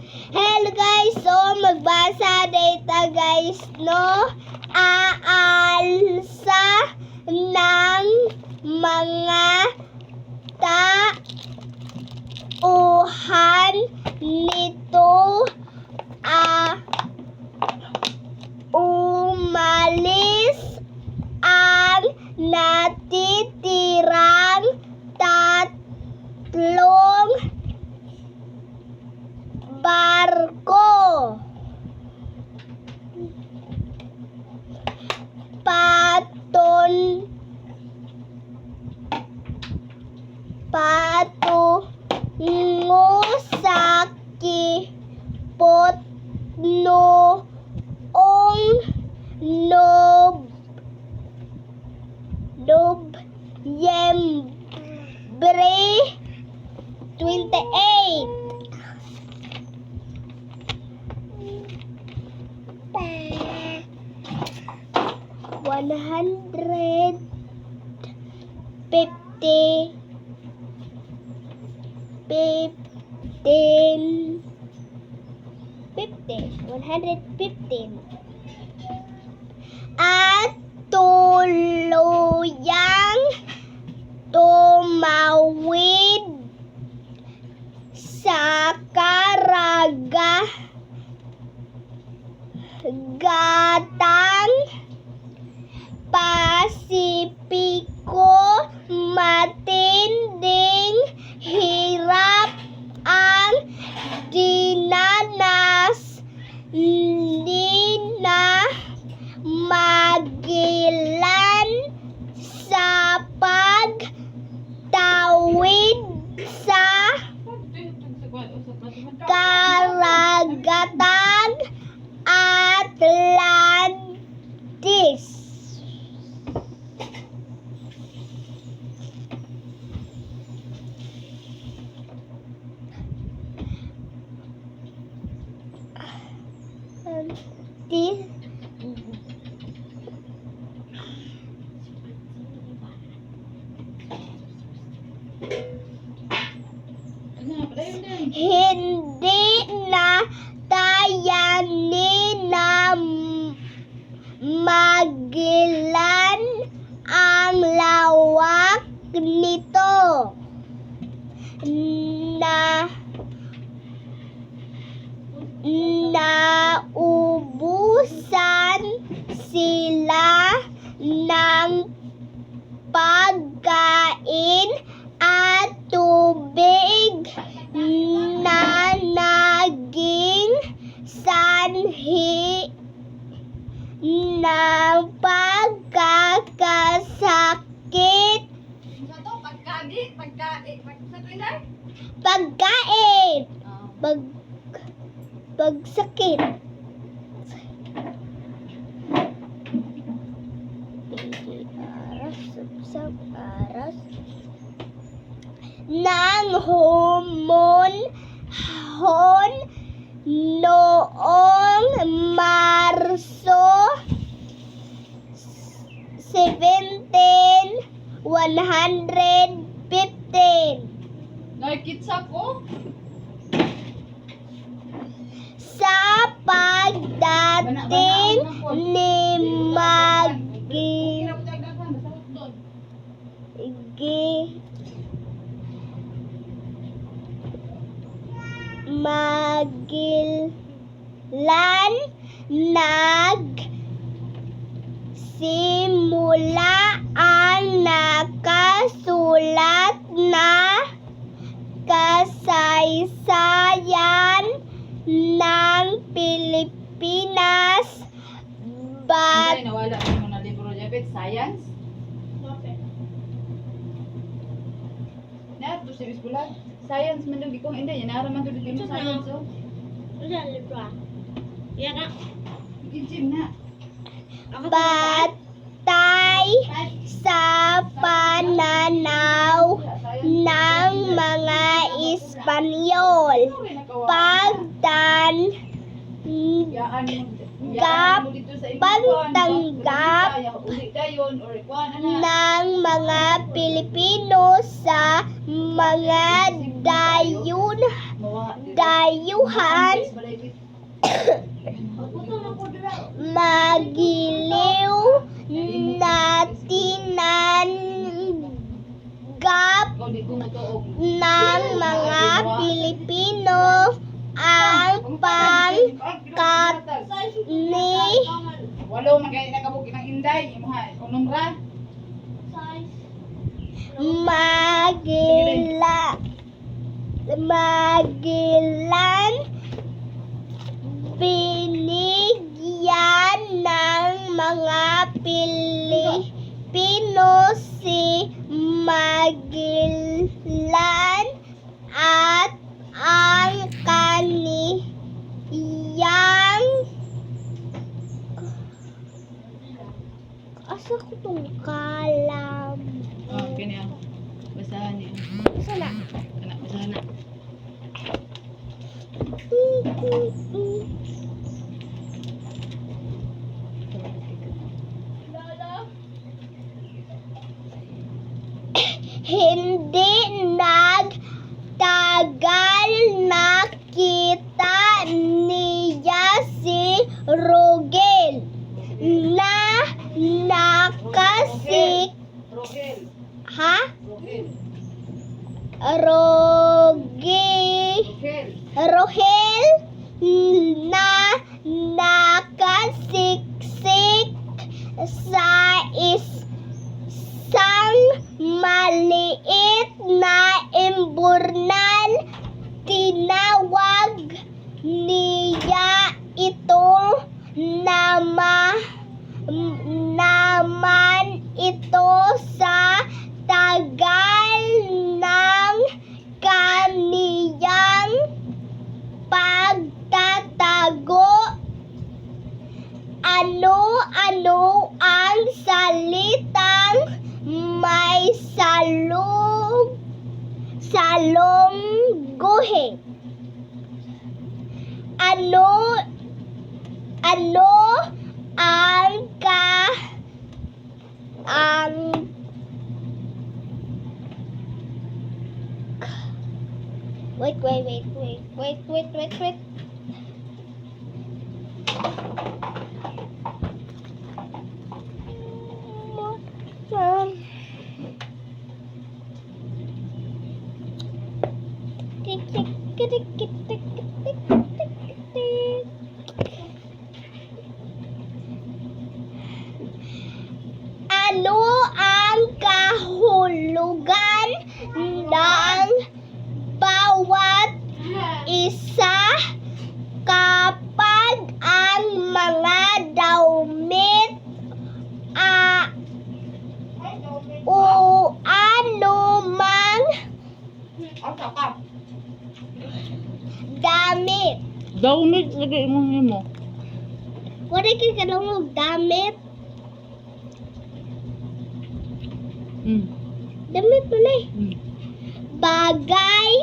Hello guys, so magbasa data guys, no? Aalsa ng mga tauhan nito umalis ang natitirang tatlong barko. Patungo sa kipot noong Nobyembre 28. One hundred 115 at tuluyang tumawid sa karagatang Pasipiko. Matinding hirap ang dinanas ni na Magellan sa pagtawid sa karagatang Atlantis. Hindi na kayanin na Magellan ang lawak nito na naubusan sila ng pagkain at tubig na naging sanhi ng pagkakasakit. Pagkain. Pagsakit. Aras ng humon noong Marso 17, 115. Nakikita ko? Sa pagdating ni Magellan, nagsimula ang nakasulat na kasaysayan ng Pilipinas. Hindi, nawala mo na libro Jebet, science? Na, to sa eskwela. Science man daw gikong hindi, yan naraman to dito mo science, oh. Iya kak. Gym na. Batay sa pananaw ng mga Espanyol, Yaan mo. Gap, Yaan mo dito sa inyong pagtanggap Bisaya, uli dayon or kuan ana. ng mga Pilipino sa mga dayuhan magiliw na tinanggap Ikaw di ko matuog. ng mga Pilipino ang pangkat ni Walo magay nakabuki ng Inday, imuha unong ra. Magellan binigyan ng mga Pilipino si Magellan at ang kaniyang asa ko tong kalam Kini ang basahan niya. sana Kana basahan na. Hindi nagtagal nakita niya si Rogel na nakasik Rogel. ha? Rogel. Rogel na nakasiksik sa isang maliit na imburnal. Tinawag niya itong naman ito sa tagal ng kaniyang pagtatago. Ano-ano ang salitang may salungguhin? Ano ang wait. Ano ang kahulugan ng bawat isa kapag ang mga damit o anumang damit? Daunit lagi mo mo. Wala ka kalungog damit? Damit mo na eh. Bagay